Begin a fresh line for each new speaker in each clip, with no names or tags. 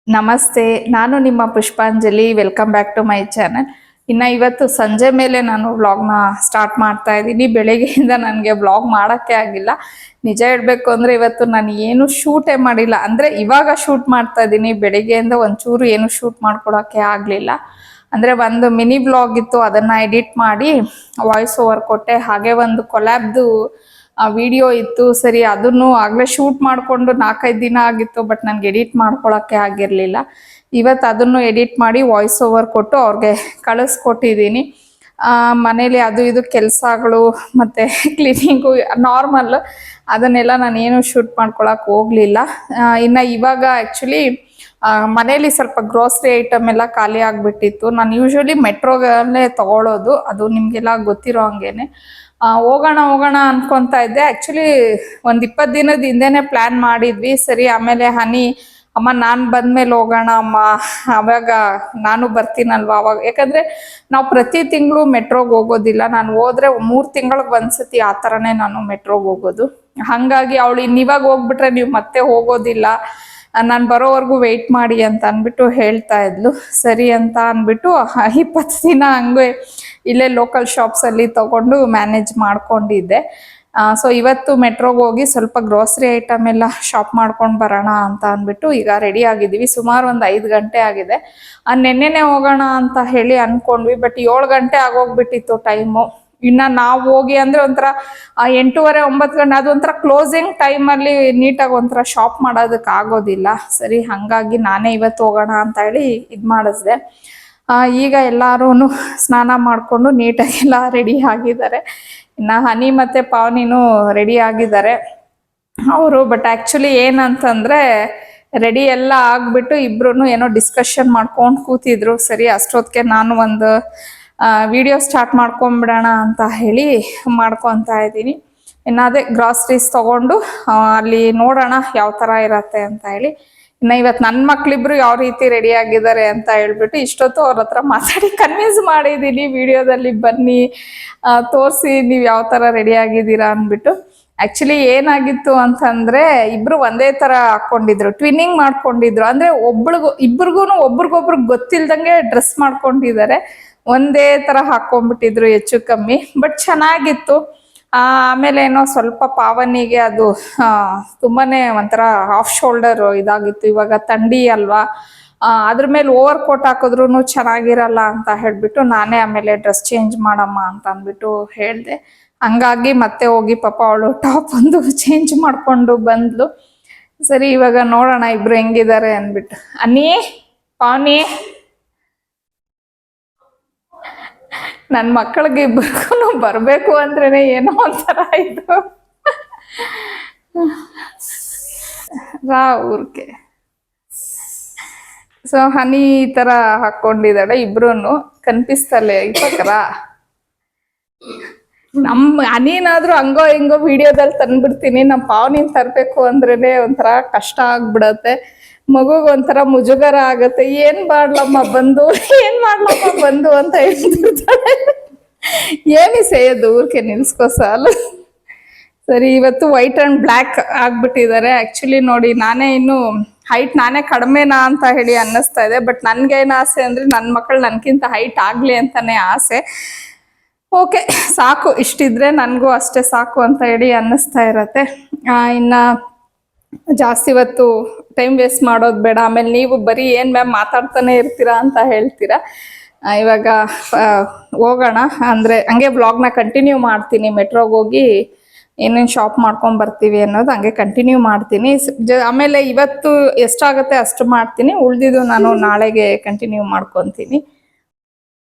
ನಮಸ್ತೆ, ನಾನು ನಿಮ್ಮ Pushpanjali. Welcome back to my channel. ಇನ್ನು ಇವತ್ತು ಸಂಜೆ ಮೇಲೆ ನಾನು ವ್ಲಾಗ್ನ ಸ್ಟಾರ್ಟ್ ಮಾಡ್ತಾ ಇದ್ದೀನಿ. ಬೆಳಗ್ಗೆಯಿಂದ ನನಗೆ ವ್ಲಾಗ್ ಮಾಡೋಕ್ಕೆ ಆಗಿಲ್ಲ. ನಿಜ ಹೇಳಬೇಕು ಅಂದರೆ ಇವತ್ತು ನಾನು ಏನು ಶೂಟೇ ಮಾಡಿಲ್ಲ. ಅಂದರೆ ಇವಾಗ ಶೂಟ್ ಮಾಡ್ತಾ ಇದ್ದೀನಿ. ಬೆಳಗ್ಗೆಯಿಂದ ಒಂಚೂರು ಏನು ಶೂಟ್ ಮಾಡ್ಕೊಳಕ್ಕೆ ಆಗಲಿಲ್ಲ. ಅಂದರೆ ಒಂದು ಮಿನಿ ವ್ಲಾಗ್ ಇತ್ತು, ಅದನ್ನು ಎಡಿಟ್ ಮಾಡಿ ವಾಯ್ಸ್ ಓವರ್ ಕೊಟ್ಟೆ. ಹಾಗೆ ಒಂದು ಕೊಲ್ಯಾಬ್ದು ವಿಡಿಯೋ ಇತ್ತು. ಸರಿ, ಅದನ್ನು ಆಗಲೇ ಶೂಟ್ ಮಾಡಿಕೊಂಡು 4-5 ದಿನ ಆಗಿತ್ತು, ಬಟ್ ನನಗೆ ಎಡಿಟ್ ಮಾಡ್ಕೊಳಕ್ಕೆ ಆಗಿರಲಿಲ್ಲ. ಇವತ್ತು ಅದನ್ನು ಎಡಿಟ್ ಮಾಡಿ ವಾಯ್ಸ್ ಓವರ್ ಕೊಟ್ಟು ಅವ್ರಿಗೆ ಕಳಿಸ್ಕೊಟ್ಟಿದ್ದೀನಿ. ಮನೇಲಿ ಅದು ಇದು ಕೆಲಸಗಳು ಮತ್ತು ಕ್ಲೀನಿಂಗು ನಾರ್ಮಲ್, ಅದನ್ನೆಲ್ಲ ನಾನು ಏನು ಶೂಟ್ ಮಾಡ್ಕೊಳಕ್ಕೆ ಹೋಗಲಿಲ್ಲ. ಇನ್ನು ಇವಾಗ ಆ್ಯಕ್ಚುಲಿ ಮನೇಲಿ ಸ್ವಲ್ಪ ಗ್ರೋಸರಿ ಐಟಮ್ ಎಲ್ಲ ಖಾಲಿ ಆಗಿಬಿಟ್ಟಿತ್ತು. ನಾನು ಯೂಶ್ವಲಿ ಮೆಟ್ರೋಗಲ್ಲೇ ತೊಗೊಳೋದು, ಅದು ನಿಮಗೆಲ್ಲ ಗೊತ್ತಿರೋ ಹಂಗೇನೆ. ಹೋಗೋಣ ಅನ್ಕೊತಾ ಇದ್ದೆ. ಆ್ಯಕ್ಚುಲಿ ಒಂದು 20 ದಿನದ ಹಿಂದೆನೇ ಪ್ಲ್ಯಾನ್ ಮಾಡಿದ್ವಿ. ಸರಿ, ಆಮೇಲೆ ಹನಿ ಅಮ್ಮ ನಾನು ಬಂದಮೇಲೆ ಹೋಗೋಣ ಅಮ್ಮ, ಆವಾಗ ನಾನು ಬರ್ತೀನಲ್ವ ಅವಾಗ. ಯಾಕಂದರೆ ನಾವು ಪ್ರತಿ ತಿಂಗಳು ಮೆಟ್ರೋಗೆ ಹೋಗೋದಿಲ್ಲ. ನಾನು ಹೋದರೆ 3 ತಿಂಗಳಿಗೆ ಒಂದ್ಸತಿ ಆ ಥರನೇ ನಾನು ಮೆಟ್ರೋಗೆ ಹೋಗೋದು. ಹಾಗಾಗಿ ಅವಳು ಇನ್ನಿವಾಗ ಹೋಗ್ಬಿಟ್ರೆ ನೀವು ಮತ್ತೆ ಹೋಗೋದಿಲ್ಲ, ನಾನು ಬರೋವರೆಗೂ ವೆಯ್ಟ್ ಮಾಡಿ ಅಂತ ಅಂದ್ಬಿಟ್ಟು ಹೇಳ್ತಾ ಇದ್ಲು. ಸರಿ ಅಂತ ಅಂದ್ಬಿಟ್ಟು 20 ದಿನ ಹಂಗೆ ಇಲ್ಲೇ ಲೋಕಲ್ ಶಾಪ್ಸಲ್ಲಿ ತೊಗೊಂಡು ಮ್ಯಾನೇಜ್ ಮಾಡ್ಕೊಂಡಿದ್ದೆ. ಸೊ ಇವತ್ತು ಮೆಟ್ರೋಗೆ ಹೋಗಿ ಸ್ವಲ್ಪ ಗ್ರೋಸರಿ ಐಟಮ್ ಎಲ್ಲ ಶಾಪ್ ಮಾಡ್ಕೊಂಡು ಬರೋಣ ಅಂತ ಅಂದ್ಬಿಟ್ಟು ಈಗ ರೆಡಿ ಆಗಿದ್ದೀವಿ. ಸುಮಾರು ಒಂದು 5 ಗಂಟೆ ಆಗಿದೆ. ನೆನ್ನೆನೇ ಹೋಗೋಣ ಅಂತ ಹೇಳಿ ಅಂದ್ಕೊಂಡ್ವಿ, ಬಟ್ 7 ಗಂಟೆ ಆಗೋಗ್ಬಿಟ್ಟಿತ್ತು ಟೈಮು. ಇನ್ನು ನಾವು ಹೋಗಿ ಅಂದರೆ ಒಂಥರ 8:30-9 ಗಂಟೆ, ಅದು ಒಂಥರ ಕ್ಲೋಸಿಂಗ್ ಟೈಮಲ್ಲಿ ನೀಟಾಗಿ ಒಂಥರ ಶಾಪ್ ಮಾಡೋದಕ್ಕೆ ಆಗೋದಿಲ್ಲ. ಸರಿ, ಹಾಗಾಗಿ ನಾನೇ ಇವತ್ತು ಹೋಗೋಣ ಅಂತ ಹೇಳಿ ಇದು ಮಾಡಿಸ್ದೆ. ಈಗ ಎಲ್ಲರೂ ಸ್ನಾನ ಮಾಡಿಕೊಂಡು ನೀಟಾಗೆಲ್ಲ ರೆಡಿ ಆಗಿದ್ದಾರೆ. ಇನ್ನು ಹನಿ ಮತ್ತು ಪಾವನಿನೂ ರೆಡಿ ಆಗಿದ್ದಾರೆ ಅವರು. ಬಟ್ ಆ್ಯಕ್ಚುಲಿ ಏನಂತಂದರೆ ರೆಡಿ ಎಲ್ಲ ಆಗಿಬಿಟ್ಟು ಇಬ್ಬರೂ ಏನೋ ಡಿಸ್ಕಷನ್ ಮಾಡ್ಕೊಂಡು ಕೂತಿದ್ರು. ಸರಿ, ಅಷ್ಟೊತ್ತಿಗೆ ನಾನು ಒಂದು ವಿಡಿಯೋ ಸ್ಟಾರ್ಟ್ ಮಾಡ್ಕೊಂಬಿಡೋಣ ಅಂತ ಹೇಳಿ ಮಾಡ್ಕೊತಾ ಇದ್ದೀನಿ. ಇನ್ನು ಅದೇ ಗ್ರಾಸರೀಸ್ ತೊಗೊಂಡು ಅಲ್ಲಿ ನೋಡೋಣ ಯಾವ ಥರ ಇರತ್ತೆ ಅಂತ ಹೇಳಿ. ಇನ್ನು ಇವತ್ತು ನನ್ನ ಮಕ್ಕಳಿಬ್ರು ಯಾವ ರೀತಿ ರೆಡಿ ಆಗಿದ್ದಾರೆ ಅಂತ ಹೇಳ್ಬಿಟ್ಟು ಇಷ್ಟೊತ್ತು ಅವ್ರ ಹತ್ರ ಮಾತಾಡಿ ಕನ್ವಿನ್ಸ್ ಮಾಡಿದ್ದೀನಿ, ವಿಡಿಯೋದಲ್ಲಿ ಬನ್ನಿ ತೋರಿಸಿ ನೀವು ಯಾವ ಥರ ರೆಡಿ ಆಗಿದ್ದೀರಾ ಅಂದ್ಬಿಟ್ಟು. ಆ್ಯಕ್ಚುಲಿ ಏನಾಗಿತ್ತು ಅಂತಂದರೆ ಇಬ್ಬರು ಒಂದೇ ಥರ ಹಾಕ್ಕೊಂಡಿದ್ರು, ಟ್ವಿನ್ನಿಂಗ್ ಮಾಡ್ಕೊಂಡಿದ್ರು. ಅಂದರೆ ಇಬ್ರಿಗೂ ಒಬ್ರಿಗೊಬ್ರು ಗೊತ್ತಿಲ್ದಂಗೆ ಡ್ರೆಸ್ ಮಾಡ್ಕೊಂಡಿದ್ದಾರೆ. ಒಂದೇ ಥರ ಹಾಕ್ಕೊಂಡ್ಬಿಟ್ಟಿದ್ರು ಹೆಚ್ಚು ಕಮ್ಮಿ, ಬಟ್ ಚೆನ್ನಾಗಿತ್ತು. ಆಮೇಲೆ ಏನೋ ಸ್ವಲ್ಪ ಪಾವನಿಗೆ ಅದು ತುಂಬಾ ಒಂಥರ ಹಾಫ್ ಶೋಲ್ಡರ್ ಇದಾಗಿತ್ತು. ಇವಾಗ ಥಂಡಿ ಅಲ್ವಾ, ಅದ್ರ ಮೇಲೆ ಓವರ್ ಕೋಟ್ ಹಾಕಿದ್ರೂ ಚೆನ್ನಾಗಿರಲ್ಲ ಅಂತ ಹೇಳಿಬಿಟ್ಟು ನಾನೇ ಆಮೇಲೆ ಡ್ರೆಸ್ ಚೇಂಜ್ ಮಾಡಮ್ಮ ಅಂತ ಅಂದ್ಬಿಟ್ಟು ಹೇಳಿದೆ. ಹಂಗಾಗಿ ಮತ್ತೆ ಹೋಗಿ ಪಾಪ ಅವಳು ಟಾಪ್ ಒಂದು ಚೇಂಜ್ ಮಾಡಿಕೊಂಡು ಬಂದ್ಲು. ಸರಿ, ಇವಾಗ ನೋಡೋಣ ಇಬ್ರು ಹೆಂಗಿದ್ದಾರೆ ಅಂದ್ಬಿಟ್ಟು. ಅನ್ನಿ, ಪಾವನಿ, ನನ್ನ ಮಕ್ಕಳಿಗೆ ಇಬ್ಬರಿಗೂ ಬರಬೇಕು ಅಂದ್ರೇ ಏನೋ ಒಂಥರ ಇದು ಊರ್ಗೆ. ಸೊ ಹನಿ ಈ ಥರ ಹಾಕ್ಕೊಂಡಿದ್ದಾಳೆ. ಇಬ್ರು ಕನ್ಪಿಸ್ತಲ್ಲೇ ಈ ಪ್ರಕಾರ. ನಮ್ಮ ಹನಿನಾದ್ರೂ ಹಂಗೋ ಹಿಂಗೋ ವಿಡಿಯೋದಲ್ಲಿ ತಂದ್ಬಿಡ್ತೀನಿ. ನಮ್ಮ ಪಾವನಿನ ತರಬೇಕು ಅಂದ್ರೇ ಒಂಥರ ಕಷ್ಟ ಆಗ್ಬಿಡತ್ತೆ. ಮಗುಗೆ ಒಂಥರ ಮುಜುಗರ ಆಗತ್ತೆ. ಏನ್ ಮಾಡ್ಲಮ್ಮ ಬಂದು ಅಂತ ಹೇಳ್ತಿರ್ತಾಳೆ. ಏನಿ ಸೇಯೋದು ಊರ್ಕೆ ನಿಲ್ಸ್ಕೋ ಸಾಲು. ಸರಿ, ಇವತ್ತು ವೈಟ್ ಆ್ಯಂಡ್ ಬ್ಲ್ಯಾಕ್ ಆಗ್ಬಿಟ್ಟಿದ್ದಾರೆ. ಆ್ಯಕ್ಚುಲಿ ನೋಡಿ, ನಾನೇ ಇನ್ನು ಹೈಟ್ ನಾನೇ ಕಡಿಮೆನಾ ಅಂತ ಹೇಳಿ ಅನ್ನಿಸ್ತಾ ಇದೆ. ಬಟ್ ನನಗೇನು ಆಸೆ ಅಂದರೆ ನನ್ನ ಮಕ್ಕಳು ನನಗಿಂತ ಹೈಟ್ ಆಗಲಿ ಅಂತಲೇ ಆಸೆ. ಓಕೆ, ಸಾಕು, ಇಷ್ಟಿದ್ರೆ ನನಗೂ ಅಷ್ಟೇ ಸಾಕು ಅಂತ ಹೇಳಿ ಅನ್ನಿಸ್ತಾ ಇರತ್ತೆ. ಇನ್ನು ಜಾಸ್ತಿ ಇವತ್ತು ಟೈಮ್ ವೇಸ್ಟ್ ಮಾಡೋದು ಬೇಡ. ಆಮೇಲೆ ನೀವು ಬರೀ ಏನು ಮ್ಯಾಮ್ ಮಾತಾಡ್ತಾನೆ ಇರ್ತೀರಾ ಅಂತ ಹೇಳ್ತೀರಾ. ಇವಾಗ ಹೋಗೋಣ. ಅಂದರೆ ಹಂಗೆ ವ್ಲಾಗ್ನ ಕಂಟಿನ್ಯೂ ಮಾಡ್ತೀನಿ. ಮೆಟ್ರೋಗೆ ಹೋಗಿ ಏನೇನು ಶಾಪ್ ಮಾಡ್ಕೊಂಡು ಬರ್ತೀವಿ ಅನ್ನೋದು ಹಂಗೆ ಕಂಟಿನ್ಯೂ ಮಾಡ್ತೀನಿ. ಆಮೇಲೆ ಇವತ್ತು ಎಷ್ಟಾಗುತ್ತೆ ಅಷ್ಟು ಮಾಡ್ತೀನಿ, ಉಳಿದಿದ್ದು ನಾನು ನಾಳೆಗೆ ಕಂಟಿನ್ಯೂ ಮಾಡ್ಕೊತೀನಿ.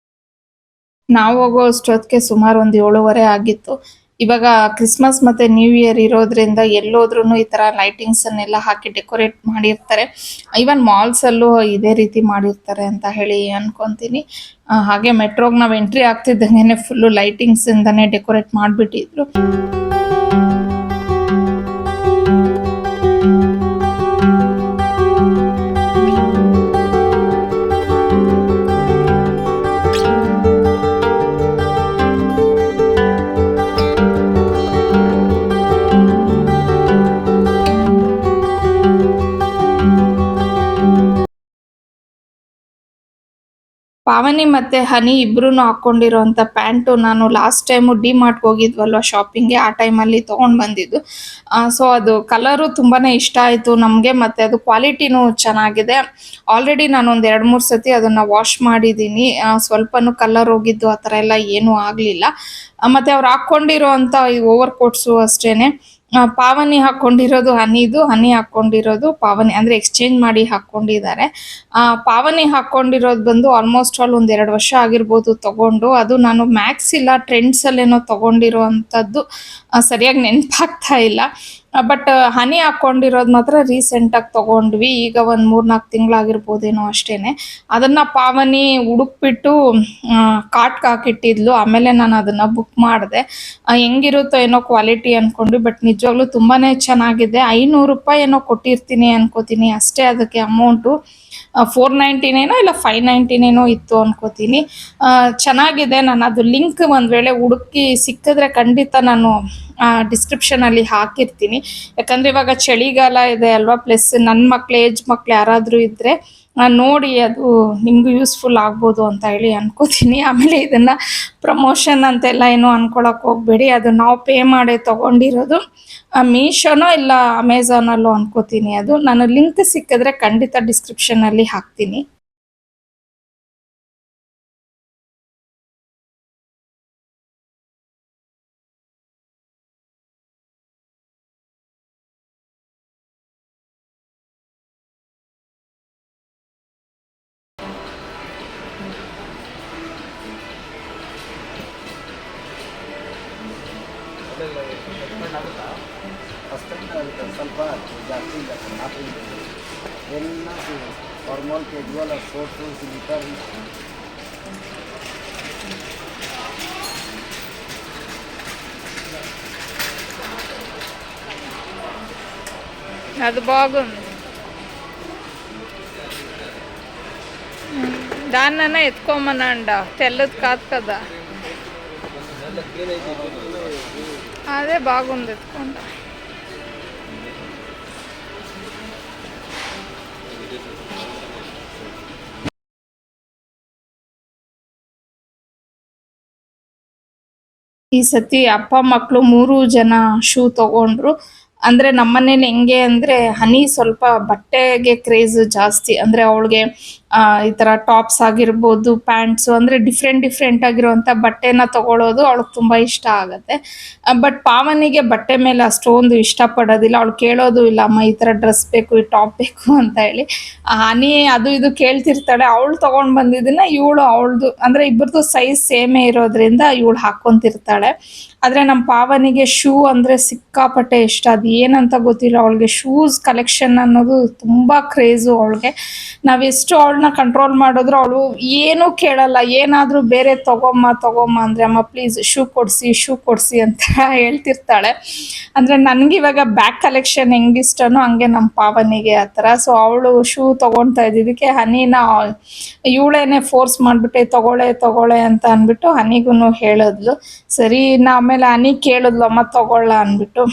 ನಾವು ಹೋಗೋ ಅಷ್ಟೊತ್ತಿಗೆ ಸುಮಾರು ಒಂದು 7:30 ಆಗಿತ್ತು. ಇವಾಗ ಕ್ರಿಸ್ಮಸ್ ಮತ್ತು ನ್ಯೂ ಇಯರ್ ಇರೋದ್ರಿಂದ ಎಲ್ಲೋದ್ರೂ ಈ ಥರ ಲೈಟಿಂಗ್ಸನ್ನೆಲ್ಲ ಹಾಕಿ ಡೆಕೋರೇಟ್ ಮಾಡಿರ್ತಾರೆ. ಈವನ್ ಮಾಲ್ಸಲ್ಲೂ ಇದೇ ರೀತಿ ಮಾಡಿರ್ತಾರೆ ಅಂತ ಹೇಳಿ ಅನ್ಕೊತೀನಿ. ಹಾಗೆ ಮೆಟ್ರೋಗೆ ನಾವು ಎಂಟ್ರಿ ಆಗ್ತಿದ್ದಂಗೆ ಫುಲ್ಲು ಲೈಟಿಂಗ್ಸಿಂದನೇ ಡೆಕೋರೇಟ್ ಮಾಡಿಬಿಟ್ಟಿದ್ರು. ಪಾವನಿ ಮತ್ತು ಹನಿ ಇಬ್ಬರೂ ಹಾಕ್ಕೊಂಡಿರೋಂಥ ಪ್ಯಾಂಟು ನಾನು ಲಾಸ್ಟ್ ಟೈಮು ಡಿ ಮಾರ್ಟ್ಗೆ ಹೋಗಿದ್ವಲ್ವ ಶಾಪಿಂಗ್ಗೆ, ಆ ಟೈಮಲ್ಲಿ ತೊಗೊಂಡು ಬಂದಿದ್ದು. ಸೊ ಅದು ಕಲರು ತುಂಬಾ ಇಷ್ಟ ಆಯಿತು ನಮಗೆ, ಮತ್ತು ಅದು ಕ್ವಾಲಿಟಿನೂ ಚೆನ್ನಾಗಿದೆ. ಆಲ್ರೆಡಿ ನಾನು ಒಂದು 2-3 ಸತಿ ಅದನ್ನು ವಾಶ್ ಮಾಡಿದ್ದೀನಿ. ಸ್ವಲ್ಪನೂ ಕಲರ್ ಹೋಗಿದ್ದು ಆ ಥರ ಎಲ್ಲ ಏನೂ ಆಗಲಿಲ್ಲ. ಮತ್ತು ಅವ್ರು ಹಾಕ್ಕೊಂಡಿರೋ ಅಂಥ ಈ ಓವರ್ ಕೋಟ್ಸು ಅಷ್ಟೇ. ಪಾವನಿ ಹಾಕ್ಕೊಂಡಿರೋದು ಹನಿದು, ಹನಿ ಹಾಕ್ಕೊಂಡಿರೋದು ಪಾವನಿ, ಅಂದರೆ ಎಕ್ಸ್ಚೇಂಜ್ ಮಾಡಿ ಹಾಕ್ಕೊಂಡಿದ್ದಾರೆ. ಪಾವನಿ ಹಾಕ್ಕೊಂಡಿರೋದು ಬಂದು ಆಲ್ಮೋಸ್ಟ್ ಆಲ್ ಒಂದು 2 ವರ್ಷ ಆಗಿರ್ಬೋದು ತೊಗೊಂಡು. ಅದು ನಾನು ಮ್ಯಾಕ್ಸ್ ಇಲ್ಲ ಟ್ರೆಂಡ್ಸಲ್ಲೇನೋ ತೊಗೊಂಡಿರೋ ಅಂಥದ್ದು, ಸರಿಯಾಗಿ ನೆನಪಾಗ್ತಾ ಇಲ್ಲ. ಬಟ್ ಹನಿ ಹಾಕ್ಕೊಂಡಿರೋದು ಮಾತ್ರ ರೀಸೆಂಟಾಗಿ ತೊಗೊಂಡ್ವಿ, ಈಗ ಒಂದು 3-4 ತಿಂಗಳಾಗಿರ್ಬೋದೇನೋ ಅಷ್ಟೇ. ಅದನ್ನು ಪಾವನಿ ಹುಡುಕ್ಬಿಟ್ಟು ಕಾರ್ಟ್ಗೆ ಹಾಕಿಟ್ಟಿದ್ಲು. ಆಮೇಲೆ ನಾನು ಅದನ್ನು ಬುಕ್ ಮಾಡಿದೆ. ಹೆಂಗಿರುತ್ತೋ ಏನೋ ಕ್ವಾಲಿಟಿ ಅಂದ್ಕೊಂಡು, ಬಟ್ ನಿಜವಾಗ್ಲೂ ತುಂಬಾ ಚೆನ್ನಾಗಿದೆ. 500 ರೂಪಾಯಿ ಏನೋ ಕೊಟ್ಟಿರ್ತೀನಿ ಅನ್ಕೋತೀನಿ ಅಷ್ಟೇ ಅದಕ್ಕೆ ಅಮೌಂಟು. 499 ಇಲ್ಲ 599 ಇತ್ತು ಅನ್ಕೋತೀನಿ. ಚೆನ್ನಾಗಿದೆ. ನಾನು ಅದು ಲಿಂಕ್ ಒಂದು ವೇಳೆ ಹುಡುಕಿ ಸಿಕ್ಕಿದ್ರೆ ಖಂಡಿತ ನಾನು ಡಿಸ್ಕ್ರಿಪ್ಷನಲ್ಲಿ ಹಾಕಿರ್ತೀನಿ. ಯಾಕಂದರೆ ಇವಾಗ ಚಳಿಗಾಲ ಇದೆ ಅಲ್ವಾ, ಪ್ಲಸ್ ನನ್ನ ಮಕ್ಳು ಏಜ್ ಮಕ್ಳು ಯಾರಾದರೂ ಇದ್ದರೆ ನೋಡಿ ಅದು ನಿಮಗೂ ಯೂಸ್ಫುಲ್ ಆಗ್ಬೋದು ಅಂತ ಹೇಳಿ ಅನ್ಕೋತೀನಿ. ಆಮೇಲೆ ಇದನ್ನು ಪ್ರಮೋಷನ್ ಅಂತೆಲ್ಲ ಏನೋ ಅನ್ಕೊಳಕ್ಕೆ ಹೋಗಬೇಡಿ, ಅದು ನಾವು ಪೇ ಮಾಡಿ ತೊಗೊಂಡಿರೋದು. ಮೀಶೋನೋ ಇಲ್ಲ ಅಮೆಝಾನಲ್ಲೋ ಅನ್ಕೋತೀನಿ. ಅದು ನಾನು ಲಿಂಕ್ ಸಿಕ್ಕಿದ್ರೆ ಖಂಡಿತ ಡಿಸ್ಕ್ರಿಪ್ಷನಲ್ಲಿ ಹಾಕ್ತೀನಿ.
ಸ್ವಲ್ಪ ಜಾಸ್ತಿ ಇಲ್ಲ ಎಲ್ಲ ಫಾರ್ಮಲ್ ಕ್ಯಾಜುವಲ್ ಸ್ಪೋರ್ಟ್ಸು ಸ್ಲೀಪರ್.
అది బాగుంది. దాన్నైనా ఎత్తుకోమనండ, తెల్లది కాదు కదా. అదే బాగుంది, ఎత్తుకోండి. ಈ ಸತಿ ಅಪ್ಪ ಮಕ್ಕಳು 3 ಜನ ಶೂ ತಗೊಂಡ್ರು. ಅಂದರೆ ನಮ್ಮನೇಲಿ ಹೆಂಗೆ ಅಂದರೆ ಹನಿ ಸ್ವಲ್ಪ ಬಟ್ಟೆಗೆ ಕ್ರೇಜ್ ಜಾಸ್ತಿ. ಅಂದರೆ ಅವಳಿಗೆ ಈ ಥರ ಟಾಪ್ಸ್ ಆಗಿರ್ಬೋದು, ಪ್ಯಾಂಟ್ಸು, ಅಂದರೆ ಡಿಫ್ರೆಂಟ್ ಆಗಿರುವಂಥ ಬಟ್ಟೆನ ತೊಗೊಳೋದು ಅವಳಿಗೆ ತುಂಬ ಇಷ್ಟ ಆಗುತ್ತೆ. ಬಟ್ ಪಾವನಿಗೆ ಬಟ್ಟೆ ಮೇಲೆ ಅಷ್ಟೊಂದು ಇಷ್ಟಪಡೋದಿಲ್ಲ. ಅವಳು ಕೇಳೋದು ಇಲ್ಲ, ಅಮ್ಮ ಈ ಥರ ಡ್ರೆಸ್ ಬೇಕು, ಈ ಟಾಪ್ ಬೇಕು ಅಂತ ಹೇಳಿ. ಹನಿ ಅದು ಇದು ಕೇಳ್ತಿರ್ತಾಳೆ. ಅವಳು ತೊಗೊಂಡು ಬಂದಿದ್ದನ್ನ ಇವಳು ಅವಳದು, ಅಂದರೆ ಇಬ್ಬರದು ಸೈಜ್ ಸೇಮೇ ಇರೋದ್ರಿಂದ ಇವಳು ಹಾಕ್ಕೊತಿರ್ತಾಳೆ. ಆದರೆ ನಮ್ಮ ಪಾವನಿಗೆ ಶೂ ಅಂದರೆ ಸಿಕ್ಕಾಪಟ್ಟೆ ಇಷ್ಟ. ಅದು ಏನಂತ ಗೊತ್ತಿಲ್ಲ, ಅವಳಿಗೆ ಶೂಸ್ ಕಲೆಕ್ಷನ್ ಅನ್ನೋದು ತುಂಬ ಕ್ರೇಜು ಅವಳಿಗೆ. ನಾವೆಷ್ಟು ಅವಳನ್ನ ಕಂಟ್ರೋಲ್ ಮಾಡಿದ್ರು ಅವಳು ಏನೂ ಕೇಳಲ್ಲ. ಏನಾದರೂ ಬೇರೆ ತಗೊಮ್ಮ ಅಂದರೆ ಅಮ್ಮ ಪ್ಲೀಸ್ ಶೂ ಕೊಡಿಸಿ ಅಂತ ಹೇಳ್ತಿರ್ತಾಳೆ. ಅಂದರೆ ನನಗಿವಾಗ ಬ್ಯಾಗ್ ಕಲೆಕ್ಷನ್ ಹೆಂಗಿಷ್ಟನೋ ಹಂಗೆ ನಮ್ಮ ಪಾವನಿಗೆ ಆ ಥರ. ಸೊ ಅವಳು ಶೂ ತೊಗೊಳ್ತಾ ಇದ್ದಿದ್ದಕ್ಕೆ ಹನಿನ ಇವಳೇನೆ ಫೋರ್ಸ್ ಮಾಡಿಬಿಟ್ಟೆ ತಗೊಳ್ಳೆ ಅಂತ ಅಂದ್ಬಿಟ್ಟು ಹನಿಗೂ ಹೇಳಿದ್ಲು. ಸರಿ, ಆಮೇಲೆ ಹನಿ ಕೇಳಿದ್ಲು, ಅಮ್ಮ ತಗೊಳ್ಳ ಅಂದ್ಬಿಟ್ಟು.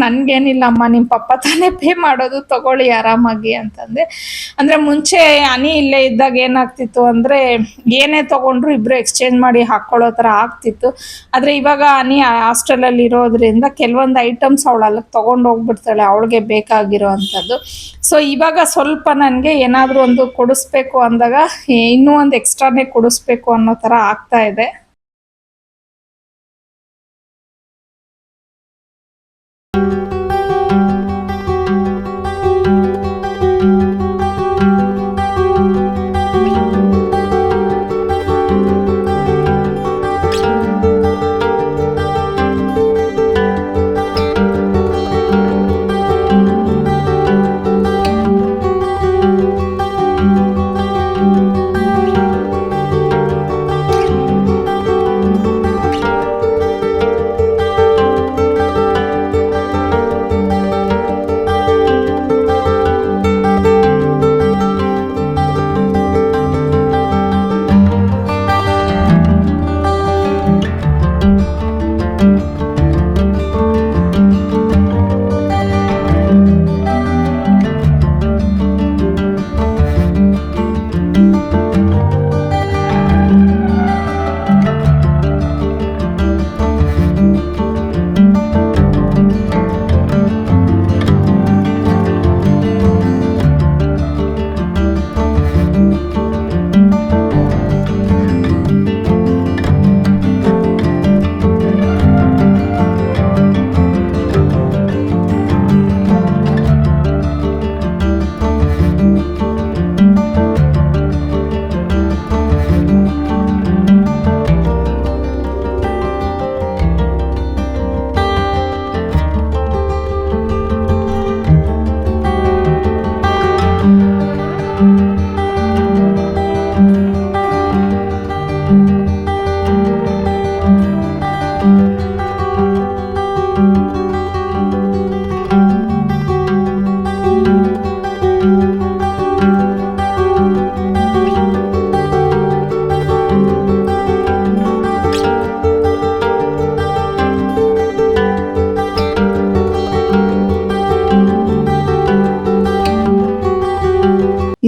ನನಗೇನಿಲ್ಲ ಅಮ್ಮ, ನಿಮ್ಮ ಪಪ್ಪ ತಾನೇ ಪೇ ಮಾಡೋದು, ತಗೊಳ್ಳಿ ಆರಾಮಾಗಿ ಅಂತಂದೆ. ಅಂದರೆ ಮುಂಚೆ ಹನಿ ಇಲ್ಲೇ ಇದ್ದಾಗ ಏನಾಗ್ತಿತ್ತು ಅಂದರೆ ಏನೇ ತೊಗೊಂಡ್ರು ಇಬ್ಬರು ಎಕ್ಸ್ಚೇಂಜ್ ಮಾಡಿ ಹಾಕ್ಕೊಳ್ಳೋ ಥರ ಆಗ್ತಿತ್ತು. ಆದರೆ ಇವಾಗ ಹನಿ ಹಾಸ್ಟೆಲಲ್ಲಿ ಇರೋದ್ರಿಂದ ಕೆಲವೊಂದು ಐಟಮ್ಸ್ ಅವಳು ಅಲ್ಲಿಗೆ ತೊಗೊಂಡು ಹೋಗ್ಬಿಡ್ತಾಳೆ ಅವಳಿಗೆ ಬೇಕಾಗಿರೋ ಅಂಥದ್ದು. ಸೊ ಇವಾಗ ಸ್ವಲ್ಪ ನನಗೆ ಏನಾದರೂ ಒಂದು ಕೊಡಿಸ್ಬೇಕು ಅಂದಾಗ ಇನ್ನೂ ಒಂದು ಎಕ್ಸ್ಟ್ರಾನೇ ಕೊಡಿಸ್ಬೇಕು ಅನ್ನೋ ಥರ ಆಗ್ತಾ ಇದೆ.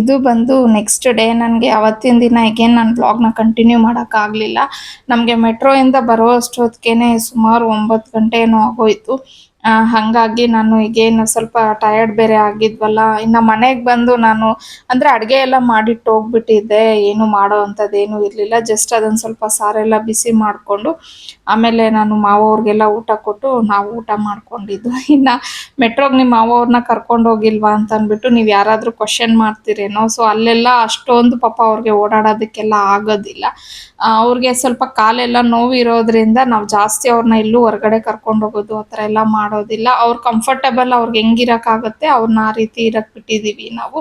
ಇದು ಬಂದು ನೆಕ್ಸ್ಟ್ ಡೇ. ನನಗೆ ಅವತ್ತಿನ ದಿನ ಎಗೇನ್ ನಾನು ಬ್ಲಾಗ್ನ ಕಂಟಿನ್ಯೂ ಮಾಡೋಕ್ಕಾಗಲಿಲ್ಲ. ನಮಗೆ ಮೆಟ್ರೋಯಿಂದ ಬರೋ ಅಷ್ಟೊತ್ತಿಗೆ ಸುಮಾರು 9 ಗಂಟೆ ಏನೋ ಆಗೋಯಿತು. ಹಾಗಾಗಿ ನಾನು ಈಗೇನು ಸ್ವಲ್ಪ ಟಯರ್ಡ್ ಬೇರೆ ಆಗಿದ್ವಲ್ಲ, ಇನ್ನು ಮನೆಗೆ ಬಂದು ನಾನು ಅಂದರೆ ಅಡುಗೆ ಎಲ್ಲ ಮಾಡಿಟ್ಟು ಹೋಗ್ಬಿಟ್ಟಿದ್ದೆ. ಏನು ಮಾಡೋ ಅಂಥದ್ದೇನೂ ಇರಲಿಲ್ಲ. ಜಸ್ಟ್ ಅದನ್ನು ಸ್ವಲ್ಪ ಸಾರೆಲ್ಲ ಬಿಸಿ ಮಾಡಿಕೊಂಡು ಆಮೇಲೆ ನಾನು ಮಾವವ್ರಿಗೆಲ್ಲ ಊಟ ಕೊಟ್ಟು ನಾವು ಊಟ ಮಾಡ್ಕೊಂಡಿದ್ದು. ಇನ್ನು ಮೆಟ್ರೋಗೆ ನಿಮ್ಮ ಮಾವವ್ರನ್ನ ಕರ್ಕೊಂಡು ಹೋಗಿಲ್ವಾ ಅಂತ ಅಂದ್ಬಿಟ್ಟು ನೀವು ಯಾರಾದರೂ ಕ್ವಶನ್ ಮಾಡ್ತೀರೇನೋ. ಸೊ ಅಲ್ಲೆಲ್ಲ ಅಷ್ಟೊಂದು ಪಾಪ ಅವ್ರಿಗೆ ಓಡಾಡೋದಕ್ಕೆಲ್ಲ ಆಗೋದಿಲ್ಲ. ಅವ್ರಿಗೆ ಸ್ವಲ್ಪ ಕಾಲೆಲ್ಲ ನೋವಿರೋದ್ರಿಂದ ನಾವು ಜಾಸ್ತಿ ಅವ್ರನ್ನ ಎಲ್ಲೂ ಹೊರಗಡೆ ಕರ್ಕೊಂಡು ಹೋಗೋದು ಆ ಥರ ಎಲ್ಲ ಮಾಡೋದಿಲ್ಲ. ಅವ್ರು ಕಂಫರ್ಟಬಲ್, ಅವ್ರಿಗೆ ಹೆಂಗಿರೋಕ್ಕಾಗುತ್ತೆ ಅವ್ರನ್ನ ಆ ರೀತಿ ಇರಕ್ಕೆ ಬಿಟ್ಟಿದ್ದೀವಿ ನಾವು.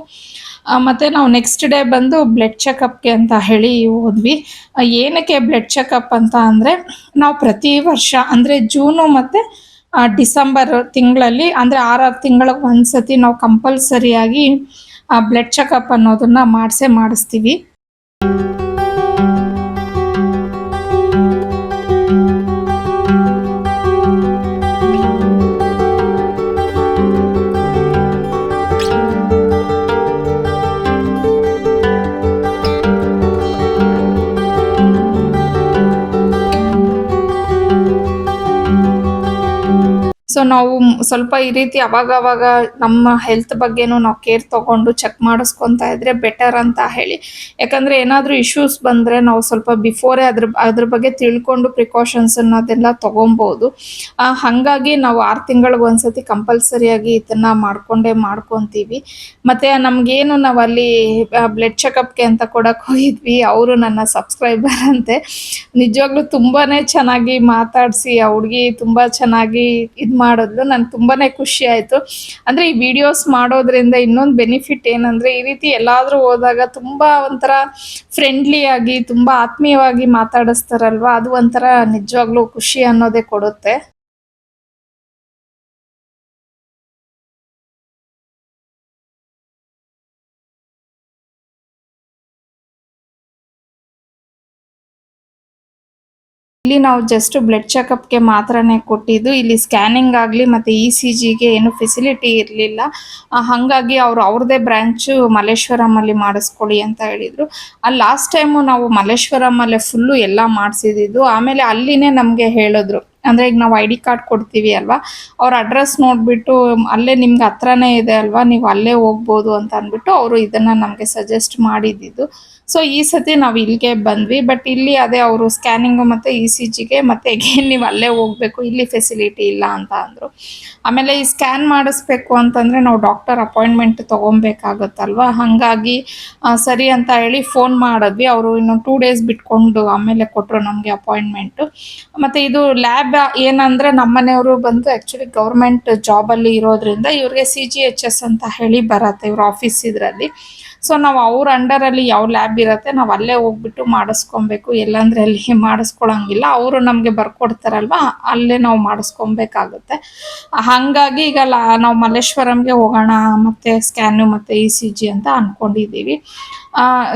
ಮತ್ತು ನಾವು ನೆಕ್ಸ್ಟ್ ಡೇ ಬಂದು ಬ್ಲಡ್ ಚೆಕಪ್ಗೆ ಅಂತ ಹೇಳಿ ಹೋದ್ವಿ. ಏನಕ್ಕೆ ಬ್ಲಡ್ ಚೆಕಪ್ ಅಂತ ಅಂದರೆ, ನಾವು ಪ್ರತಿ ವರ್ಷ ಅಂದರೆ ಜೂನು ಮತ್ತು ಡಿಸೆಂಬರ್ ತಿಂಗಳಲ್ಲಿ ಅಂದರೆ 6 ತಿಂಗಳಿಗೆ ಒಂದ್ಸತಿ ನಾವು ಕಂಪಲ್ಸರಿಯಾಗಿ ಬ್ಲಡ್ ಚೆಕಪ್ ಅನ್ನೋದನ್ನ ಮಾಡಿಸ್ತೀವಿ. ಸೊ ನಾವು ಸ್ವಲ್ಪ ಈ ರೀತಿ ಅವಾಗವಾಗ ನಮ್ಮ ಹೆಲ್ತ್ ಬಗ್ಗೆನೂ ನಾವು ಕೇರ್ ತೊಗೊಂಡು ಚೆಕ್ ಮಾಡಿಸ್ಕೊತಾ ಇದ್ರೆ ಬೆಟರ್ ಅಂತ ಹೇಳಿ. ಯಾಕಂದರೆ ಏನಾದರೂ ಇಶ್ಯೂಸ್ ಬಂದರೆ ನಾವು ಸ್ವಲ್ಪ ಬಿಫೋರೇ ಅದ್ರ ಬಗ್ಗೆ ತಿಳ್ಕೊಂಡು ಪ್ರಿಕಾಷನ್ಸ್ ಅನ್ನೋದೆಲ್ಲ ತೊಗೊಬೋದು. ಹಾಗಾಗಿ ನಾವು 6 ತಿಂಗಳಿಗೆ ಒಂದ್ಸತಿ ಕಂಪಲ್ಸರಿಯಾಗಿ ಇದನ್ನು ಮಾಡ್ಕೊತೀವಿ. ಮತ್ತು ನಮಗೇನು ನಾವು ಅಲ್ಲಿ ಬ್ಲಡ್ ಚೆಕಪ್ಗೆ ಅಂತ ಕೊಡಕ್ಕೆ ಹೋಗಿದ್ವಿ, ಅವರು ನನ್ನ ಸಬ್ಸ್ಕ್ರೈಬರ್ ಅಂತೆ. ನಿಜವಾಗ್ಲೂ ತುಂಬಾ ಚೆನ್ನಾಗಿ ಮಾತಾಡಿಸಿ ಆ ಹುಡುಗಿ ತುಂಬ ಚೆನ್ನಾಗಿ ಇದು ಮಾಡಿದ್ಲು. ನನಗೆ ತುಂಬಾ ಖುಷಿ ಆಯಿತು. ಅಂದರೆ ಈ ವಿಡಿಯೋಸ್ ಮಾಡೋದ್ರಿಂದ ಇನ್ನೊಂದು ಬೆನಿಫಿಟ್ ಏನಂದರೆ, ಈ ರೀತಿ ಎಲ್ಲಾದರೂ ಹೋದಾಗ ತುಂಬ ಒಂಥರ ಫ್ರೆಂಡ್ಲಿಯಾಗಿ ತುಂಬ ಆತ್ಮೀಯವಾಗಿ ಮಾತಾಡಿಸ್ತಾರಲ್ವ, ಅದು ಒಂಥರ ನಿಜವಾಗ್ಲೂ ಖುಷಿ ಅನ್ನೋದೇ ಕೊಡುತ್ತೆ. ಇಲ್ಲಿ ನಾವು ಜಸ್ಟ್ ಬ್ಲಡ್ ಚೆಕಪ್ಗೆ ಮಾತ್ರನೇ ಕೊಟ್ಟಿದ್ದು. ಇಲ್ಲಿ ಸ್ಕ್ಯಾನಿಂಗ್ ಆಗಲಿ ಮತ್ತು ECGಗೆ ಏನು ಫೆಸಿಲಿಟಿ ಇರಲಿಲ್ಲ. ಹಾಗಾಗಿ ಅವ್ರದ್ದೇ ಬ್ರ್ಯಾಂಚು ಮಲ್ಲೇಶ್ವರಮಲ್ಲಿ ಮಾಡಿಸ್ಕೊಳ್ಳಿ ಅಂತ ಹೇಳಿದರು. ಅಲ್ಲಿ ಲಾಸ್ಟ್ ಟೈಮು ನಾವು ಮಲ್ಲೇಶ್ವರಮಲ್ಲೇ ಫುಲ್ಲು ಎಲ್ಲ ಮಾಡಿಸಿದ್ದು. ಆಮೇಲೆ ಅಲ್ಲಿನೇ ನಮಗೆ ಹೇಳಿದ್ರು, ಅಂದರೆ ಈಗ ನಾವು ID ಕಾರ್ಡ್ ಕೊಡ್ತೀವಿ ಅಲ್ವಾ, ಅವ್ರ ಅಡ್ರೆಸ್ ನೋಡಿಬಿಟ್ಟು ಅಲ್ಲೇ ನಿಮ್ಗೆ ಹತ್ರನೇ ಇದೆ ಅಲ್ವಾ, ನೀವು ಅಲ್ಲೇ ಹೋಗ್ಬೋದು ಅಂತ ಅಂದ್ಬಿಟ್ಟು ಅವರು ಇದನ್ನು ನಮಗೆ ಸಜೆಸ್ಟ್ ಮಾಡಿದ್ದು. ಸೊ ಈ ಸತಿ ನಾವು ಇಲ್ಲಿಗೆ ಬಂದ್ವಿ. ಬಟ್ ಇಲ್ಲಿ ಅದೇ ಅವರು ಸ್ಕ್ಯಾನಿಂಗು ಮತ್ತು ECGಗೆ ಮತ್ತೆ ಅಗೇನ್ ನೀವು ಅಲ್ಲೇ ಹೋಗಬೇಕು, ಇಲ್ಲಿ ಫೆಸಿಲಿಟಿ ಇಲ್ಲ ಅಂತ ಅಂದರು. ಆಮೇಲೆ ಈ ಸ್ಕ್ಯಾನ್ ಮಾಡಿಸ್ಬೇಕು ಅಂತಂದರೆ ನಾವು ಡಾಕ್ಟರ್ ಅಪಾಯಿಂಟ್ಮೆಂಟ್ ತೊಗೊಬೇಕಾಗತ್ತಲ್ವ, ಹಾಗಾಗಿ ಸರಿ ಅಂತ ಹೇಳಿ ಫೋನ್ ಮಾಡಿದ್ವಿ. ಅವರು ಇನ್ನು 2 ಡೇಸ್ ಬಿಟ್ಕೊಂಡು ಆಮೇಲೆ ಕೊಟ್ಟರು ನಮಗೆ ಅಪಾಯಿಂಟ್ಮೆಂಟು. ಮತ್ತು ಇದು ಲ್ಯಾಬ್ ಏನಂದರೆ, ನಮ್ಮನೆಯವರು ಬಂದು ಆ್ಯಕ್ಚುಲಿ ಗೌರ್ಮೆಂಟ್ ಜಾಬಲ್ಲಿ ಇರೋದ್ರಿಂದ ಇವ್ರಿಗೆ CGHS ಅಂತ ಹೇಳಿ ಬರುತ್ತೆ ಇವ್ರ ಆಫೀಸ್ ಇದರಲ್ಲಿ. ಸೊ ನಾವು ಅವ್ರ ಅಂಡರಲ್ಲಿ ಯಾವ ಲ್ಯಾಬ್ ಇರುತ್ತೆ ನಾವು ಅಲ್ಲೇ ಹೋಗ್ಬಿಟ್ಟು ಮಾಡಿಸ್ಕೊಬೇಕು, ಎಲ್ಲಂದರೆ ಅಲ್ಲಿ ಮಾಡಿಸ್ಕೊಳಂಗಿಲ್ಲ. ಅವರು ನಮಗೆ ಬರ್ಕೊಡ್ತಾರಲ್ವ, ಅಲ್ಲೇ ನಾವು ಮಾಡಿಸ್ಕೊಬೇಕಾಗುತ್ತೆ. ಹಾಗಾಗಿ ಈಗ ನಾವು ಮಲ್ಲೇಶ್ವರಂಗೆ ಹೋಗೋಣ ಮತ್ತು ಸ್ಕ್ಯಾನು ಮತ್ತು ECG ಅಂತ ಅಂದ್ಕೊಂಡಿದ್ದೀವಿ.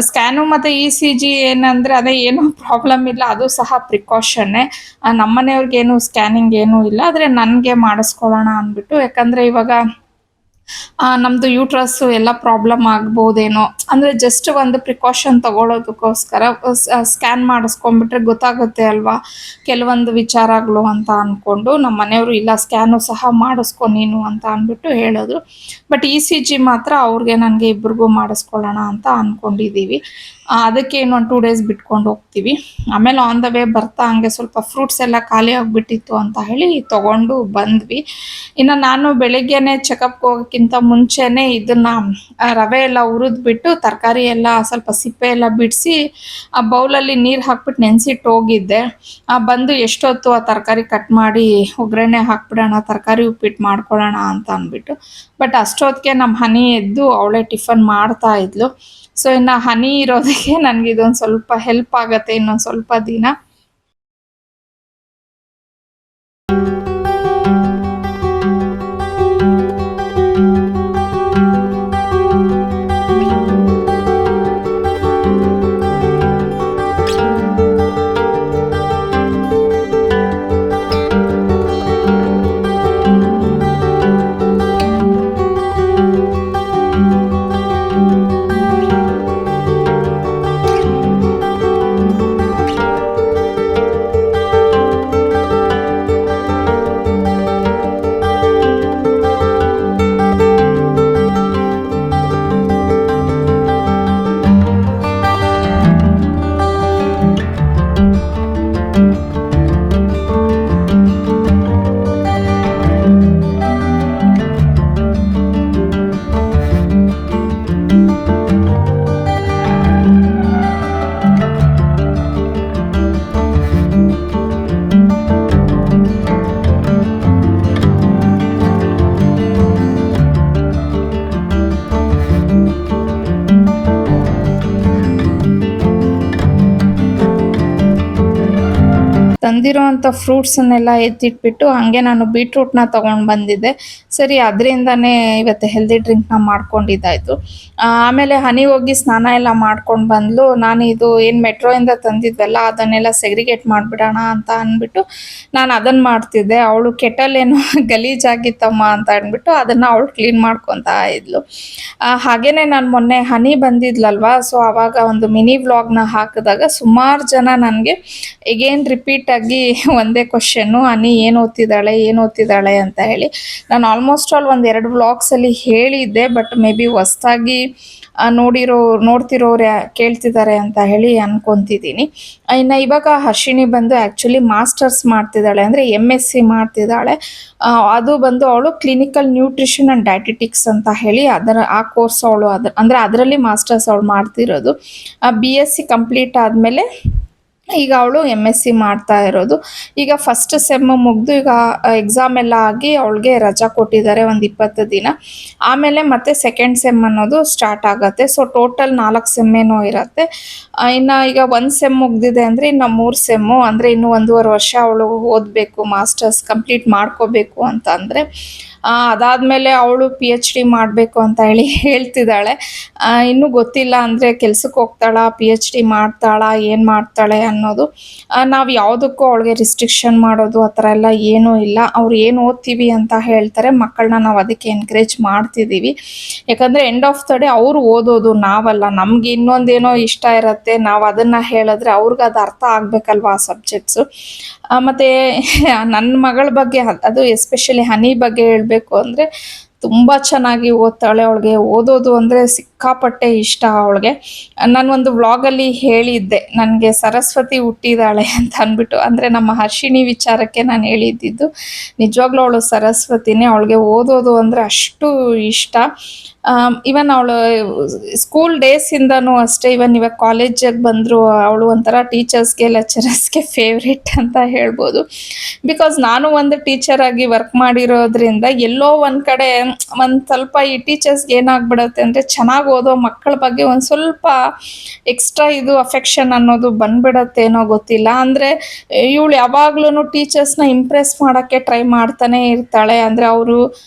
ಸ್ಕ್ಯಾನು ಮತ್ತು ECG ಏನಂದರೆ ಅದೇ ಏನೂ ಪ್ರಾಬ್ಲಮ್ ಇಲ್ಲ, ಅದು ಸಹ ಪ್ರಿಕಾಷನ್ನೇ. ನಮ್ಮನೆಯವ್ರಿಗೇನು ಸ್ಕ್ಯಾನಿಂಗ್ ಏನೂ ಇಲ್ಲ, ಆದರೆ ನನಗೆ ಮಾಡಿಸ್ಕೊಳ್ಳೋಣ ಅಂದ್ಬಿಟ್ಟು. ಯಾಕಂದರೆ ಇವಾಗ ನಮ್ಮದು ಯೂಟ್ರಸ್ಸು ಎಲ್ಲ ಪ್ರಾಬ್ಲಮ್ ಆಗ್ಬೋದೇನೋ, ಅಂದರೆ ಜಸ್ಟ್ ಒಂದು ಪ್ರಿಕಾಷನ್ ತಗೊಳ್ಳೋದಕ್ಕೋಸ್ಕರ ಸ್ಕ್ಯಾನ್ ಮಾಡಿಸ್ಕೊಂಡ್ಬಿಟ್ರೆ ಗೊತ್ತಾಗುತ್ತೆ ಅಲ್ವಾ ಕೆಲವೊಂದು ವಿಚಾರಗಳು ಅಂತ ಅಂದ್ಕೊಂಡು ನಮ್ಮ ಮನೆಯವರು ಇಲ್ಲ ಸ್ಕ್ಯಾನು ಸಹ ಮಾಡಿಸ್ಕೊ ನೀನು ಅಂತ ಅಂದ್ಬಿಟ್ಟು ಹೇಳಿದ್ರು. ಬಟ್ ECG ಮಾತ್ರ ಅವ್ರಿಗೆ ನನಗೆ ಇಬ್ರಿಗೂ ಮಾಡಿಸ್ಕೊಳ್ಳೋಣ ಅಂತ ಅಂದ್ಕೊಂಡಿದ್ದೀವಿ. ಅದಕ್ಕೆ ಇನ್ನೊಂದು 2 ಡೇಸ್ ಬಿಟ್ಕೊಂಡು ಹೋಗ್ತೀವಿ. ಆಮೇಲೆ ಆನ್ ದ ವೇ ಬರ್ತಾ ಹಂಗೆ ಸ್ವಲ್ಪ ಫ್ರೂಟ್ಸ್ ಎಲ್ಲ ಖಾಲಿ ಆಗಿಬಿಟ್ಟಿತ್ತು ಅಂತ ಹೇಳಿ ತೊಗೊಂಡು ಬಂದ್ವಿ. ಇನ್ನು ನಾನು ಬೆಳಗ್ಗೆನೇ ಚೆಕಪ್ಗೆ ಹೋಗೋಕ್ಕಿಂತ ಮುಂಚೆನೇ ಇದನ್ನು ರವೆ ಎಲ್ಲ ಹುರಿದ್ಬಿಟ್ಟು ತರಕಾರಿ ಎಲ್ಲ ಸ್ವಲ್ಪ ಸಿಪ್ಪೆ ಎಲ್ಲ ಬಿಡಿಸಿ ಆ ಬೌಲಲ್ಲಿ ನೀರು ಹಾಕ್ಬಿಟ್ಟು ನೆನೆಸಿಟ್ಟು ಹೋಗಿದ್ದೆ. ಬಂದು ಎಷ್ಟೊತ್ತು ಆ ತರಕಾರಿ ಕಟ್ ಮಾಡಿ ಒಗ್ಗರಣೆ ಹಾಕ್ಬಿಡೋಣ, ತರಕಾರಿ ಉಪ್ಪಿಟ್ಟು ಮಾಡ್ಕೊಳ್ಳೋಣ ಅಂತ ಅಂದ್ಬಿಟ್ಟು. ಬಟ್ ಅಷ್ಟೊತ್ತಿಗೆ ನಮ್ಮ ಹನಿ ಎದ್ದು ಅವಳೇ ಟಿಫನ್ ಮಾಡ್ತಾ ಇದ್ಲು. ಸೊ ಇನ್ನು ಹನಿ ಇರೋದಕ್ಕೆ ನನಗೆ ಇದೊಂದು ಸ್ವಲ್ಪ ಹೆಲ್ಪ್ ಆಗುತ್ತೆ ಇನ್ನೊಂದು ಸ್ವಲ್ಪ ದಿನ. ತಂದಿರೋವಂಥ ಫ್ರೂಟ್ಸನ್ನೆಲ್ಲ ಎತ್ತಿಟ್ಬಿಟ್ಟು ಹಾಗೆ ನಾನು ಬೀಟ್ರೂಟ್ನ ತೊಗೊಂಡು ಬಂದಿದ್ದೆ. ಸರಿ ಅದರಿಂದನೇ ಇವತ್ತು ಹೆಲ್ದಿ ಡ್ರಿಂಕ್ನ ಮಾಡ್ಕೊಂಡಿದ್ದಾಯಿತು. ಆಮೇಲೆ ಹನಿ ಹೋಗಿ ಸ್ನಾನ ಎಲ್ಲ ಮಾಡ್ಕೊಂಡು ಬಂದಳು. ನಾನು ಇದು ಏನು ಮೆಟ್ರೋಯಿಂದ ತಂದಿದ್ವಲ್ಲ ಅದನ್ನೆಲ್ಲ ಸೆಗ್ರಿಗೇಟ್ ಮಾಡಿಬಿಡೋಣ ಅಂತ ಅಂದ್ಬಿಟ್ಟು ನಾನು ಅದನ್ನು ಮಾಡ್ತಿದ್ದೆ. ಅವಳು ಕೆಟಲೇನೋ ಗಲೀಜಾಗಿತ್ತಮ್ಮ ಅಂತ ಅಂದ್ಬಿಟ್ಟು ಅದನ್ನು ಅವಳು ಕ್ಲೀನ್ ಮಾಡ್ಕೊತಾ ಇದ್ಲು. ಹಾಗೆಯೇ ನಾನು ಮೊನ್ನೆ ಹನಿ ಬಂದಿದ್ಲಲ್ವಾ, ಸೊ ಆವಾಗ ಒಂದು ಮಿನಿ ವ್ಲಾಗ್ನ ಹಾಕಿದಾಗ ಸುಮಾರು ಜನ ನನಗೆ ಎಗೇನ್ ರಿಪೀಟಾಗಿ ಒಂದೇ ಕ್ವಶನ್ನು, ಹನಿ ಏನು ಓದ್ತಿದ್ದಾಳೆ ಅಂತ ಹೇಳಿ. ನಾನು ಆಲ್ಮೋಸ್ಟ್ ಆಲ್ ಒಂದು 2 ವ್ಲಾಗ್ಸಲ್ಲಿ ಹೇಳಿದ್ದೆ, ಬಟ್ ಮೇ ಬಿ ಹೊಸ್ದಾಗಿ ನೋಡ್ತಿರೋರು ಕೇಳ್ತಿದ್ದಾರೆ ಅಂತ ಹೇಳಿ ಅನ್ಕೊತಿದ್ದೀನಿ. ಇನ್ನು ಇವಾಗ ಹರ್ಷಿಣಿ ಬಂದು ಆ್ಯಕ್ಚುಲಿ ಮಾಸ್ಟರ್ಸ್ ಮಾಡ್ತಿದ್ದಾಳೆ, ಅಂದರೆ MSc ಮಾಡ್ತಿದ್ದಾಳೆ. ಅದು ಬಂದು ಅವಳು ಕ್ಲಿನಿಕಲ್ ನ್ಯೂಟ್ರಿಷನ್ ಆ್ಯಂಡ್ ಡಯಟಿಟಿಕ್ಸ್ ಅಂತ ಹೇಳಿ ಆ ಕೋರ್ಸ್ ಅವಳು ಅದರಲ್ಲಿ ಮಾಸ್ಟರ್ಸ್ ಅವಳು ಮಾಡ್ತಿರೋದು. BSc ಕಂಪ್ಲೀಟ್ ಆದಮೇಲೆ ಈಗ ಅವಳು MSc ಮಾಡ್ತಾ ಇರೋದು. ಈಗ ಫಸ್ಟ್ ಸೆಮ್ ಮುಗಿದು ಈಗ ಎಕ್ಸಾಮ್ ಎಲ್ಲ ಆಗಿ ಅವಳಿಗೆ ರಜಾ ಕೊಟ್ಟಿದ್ದಾರೆ ಒಂದು 20 ದಿನ. ಆಮೇಲೆ ಮತ್ತೆ ಸೆಕೆಂಡ್ ಸೆಮ್ ಅನ್ನೋದು ಸ್ಟಾರ್ಟ್ ಆಗುತ್ತೆ. ಸೊ ಟೋಟಲ್ 4 ಸೆಮ್ ಏನೋ ಇರುತ್ತೆ. ಇನ್ನು ಈಗ 1 ಸೆಮ್ ಮುಗ್ದಿದೆ ಅಂದರೆ ಇನ್ನು 3 ಸೆಮ್ಮು, ಅಂದರೆ ಇನ್ನೂ 1.5 ವರ್ಷ ಅವಳು ಓದಬೇಕು, ಮಾಸ್ಟರ್ಸ್ ಕಂಪ್ಲೀಟ್ ಮಾಡ್ಕೋಬೇಕು ಅಂತ ಅಂದರೆ. ಅದಾದಮೇಲೆ ಅವಳು PhD ಮಾಡಬೇಕು ಅಂತ ಹೇಳಿ ಹೇಳ್ತಿದ್ದಾಳೆ. ಇನ್ನೂ ಗೊತ್ತಿಲ್ಲ, ಅಂದರೆ ಕೆಲ್ಸಕ್ಕೆ ಹೋಗ್ತಾಳಾ, PhD ಮಾಡ್ತಾಳಾ, ಏನು ಮಾಡ್ತಾಳೆ ಅನ್ನೋದು. ನಾವು ಯಾವುದಕ್ಕೂ ಅವಳಿಗೆ ರಿಸ್ಟ್ರಿಕ್ಷನ್ ಮಾಡೋದು ಆ ಥರ ಎಲ್ಲ ಏನೂ ಇಲ್ಲ. ಅವ್ರು ಏನು ಓದ್ತೀವಿ ಅಂತ ಹೇಳ್ತಾರೆ, ಮಕ್ಕಳನ್ನ ನಾವು ಅದಕ್ಕೆ ಎನ್ಕರೇಜ್ ಮಾಡ್ತಿದ್ದೀವಿ. ಯಾಕಂದರೆ ಎಂಡ್ ಆಫ್ ದ ಡೇ ಅವರು ಓದೋದು, ನಾವಲ್ಲ. ನಮ್ಗೆ ಇನ್ನೊಂದೇನೋ ಇಷ್ಟ ಇರುತ್ತೆ, ನಾವು ಅದನ್ನು ಹೇಳಿದ್ರೆ ಅವ್ರಿಗೆ ಅದು ಅರ್ಥ ಆಗಬೇಕಲ್ವ ಆ ಸಬ್ಜೆಕ್ಟ್ಸು. ಮತ್ತು ನನ್ನ ಮಗಳ ಬಗ್ಗೆ, ಅದು ಎಸ್ಪೆಷಲಿ ಹನಿ ಬಗ್ಗೆ ಹೇಳಬೇಕು ಅಂದರೆ ತುಂಬ ಚೆನ್ನಾಗಿ ಓದ್ತಾಳೆ. ಅವಳಿಗೆ ಓದೋದು ಅಂದರೆ ಸಿಕ್ಕಾಪಟ್ಟೆ ಇಷ್ಟ ಅವಳಿಗೆ. ನಾನೊಂದು ವ್ಲಾಗಲ್ಲಿ ಹೇಳಿದ್ದೆ ನನಗೆ ಸರಸ್ವತಿ ಹುಟ್ಟಿದಾಳೆ ಅಂತ ಅಂದ್ಬಿಟ್ಟು, ಅಂದರೆ ನಮ್ಮ ಹರ್ಷಿಣಿ ವಿಚಾರಕ್ಕೆ ನಾನು ಹೇಳಿದ್ದಿದ್ದು. ನಿಜವಾಗ್ಲೂ ಅವಳು ಸರಸ್ವತಿನೇ. ಅವಳಿಗೆ ಓದೋದು ಅಂದರೆ ಅಷ್ಟು ಇಷ್ಟ. ಇವನ್ ಅವಳು ಸ್ಕೂಲ್ ಡೇಸಿಂದನೂ ಅಷ್ಟೇ, ಇವನ್ ಇವಾಗ ಕಾಲೇಜಿಗೆ ಬಂದರು ಅವಳು ಒಂಥರ ಟೀಚರ್ಸ್ಗೆ ಲೆಕ್ಚರರ್ಸ್ಗೆ ಫೇವ್ರೇಟ್ ಅಂತ ಹೇಳ್ಬೋದು. ಬಿಕಾಸ್ ನಾನು ಒಂದು ಟೀಚರ್ ಆಗಿ ವರ್ಕ್ ಮಾಡಿರೋದ್ರಿಂದ ಎಲ್ಲೋ ಒಂದು ಕಡೆ ಒಂದು ಸ್ವಲ್ಪ ಈ ಟೀಚರ್ಸ್ಗೆ ಏನಾಗ್ಬಿಡುತ್ತೆ ಅಂದರೆ ಚೆನ್ನಾಗಿ ಓದೋ ಮಕ್ಕಳ ಬಗ್ಗೆ ಒಂದು ಸ್ವಲ್ಪ ಎಕ್ಸ್ಟ್ರಾ ಇದು ಅಫೆಕ್ಷನ್ ಅನ್ನೋದು ಬಂದ್ಬಿಡತ್ತೇನೋ ಗೊತ್ತಿಲ್ಲ. ಅಂದರೆ ಇವಳು ಯಾವಾಗ್ಲೂ ಟೀಚರ್ಸ್ನ ಇಂಪ್ರೆಸ್ ಮಾಡೋಕ್ಕೆ ಟ್ರೈ ಮಾಡ್ತಾನೆ ಇರ್ತಾಳೆ. ಅಂದರೆ ಅವರು